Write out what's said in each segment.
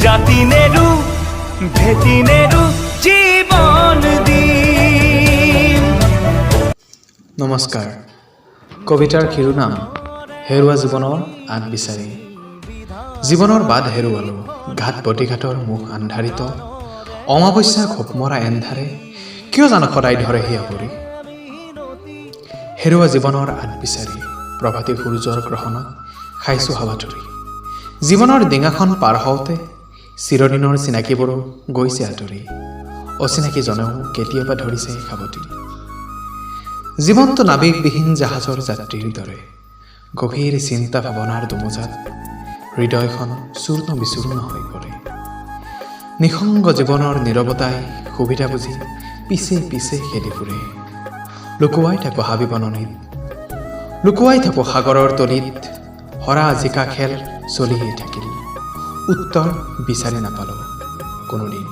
জাতি নেৰু ভেটি নেৰু জীৱন দিম। নমস্কাৰ। কবিতাৰ শিৰোনাম হেৰুৱা জীৱনৰ আঁত বিচাৰি। জীৱনৰ বাট হেৰুৱালো, ঘাট প্ৰতিঘাটৰ মুখ আন্ধাৰিত, অমাৱস্যা ঘোপমৰা এন্ধাৰে কিয় জানো সদায় ধৰে হিয়া পৰি। হেৰুৱা জীৱনৰ আঁত বিচাৰি প্ৰভাতী সূৰ্যৰ গ্ৰহণত খাইছোঁ হাবাথুৰি। জীৱনৰ ডিঙাখন পাৰ হওঁতে চিৰদিনৰ চিনাকিবোৰো গৈছে আঁতৰি, অচিনাকি জনেও কেতিয়াবা ধৰিছে সাৱটি। জীৱনটো নাবিকবিহীন জাহাজৰ যাত্ৰীৰ দৰে, গভীৰ চিন্তা ভাৱনাৰ দুমোজাত হৃদয়খন চূৰ্ণ বিচূৰ্ণ হৈ পৰে। নিসংগ জীৱনৰ নীৰৱতাই সুবিধা বুজি পিছে পিছে খেদি ফুৰে। লুকুৱাই থাকোঁ হাবি বননিত, লুকুৱাই থাকোঁ সাগৰৰ তলিত, হৰা জিকা খেল চলিয়েই থাকিল, উত্তৰ বিচাৰি নাপালোঁ কোনোদিন।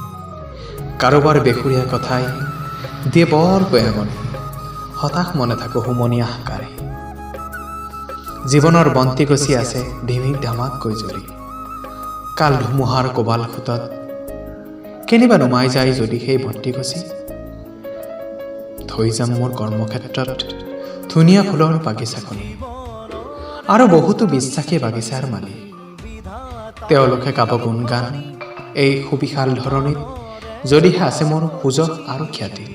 কাৰোবাৰ বেসুৰীয়া কথাই দিয়ে বৰকৈ আমনি, হতাশ মনে থাকোঁ হুমনীয়া হাকাৰে। জীৱনৰ বন্তি গছি আছে ধিমিক ধামাককৈ জ্বলি, কাল ধুমুহাৰ কোবাল খুটত কেনিবা নুমাই যায় যদি সেই বন্তি গছি। থৈ যাম মোৰ কৰ্মক্ষেত্ৰত ধুনীয়া ফুলৰ বাগিচাখনি, আৰু বহুতো বিশ্বাসী বাগিচাৰ মালিক। তেওঁলোকে গাব গুণগান এই সুবিশাল ধৰণিত, যদিহে আছে মোৰ সুযোগ আৰু খ্যাতি।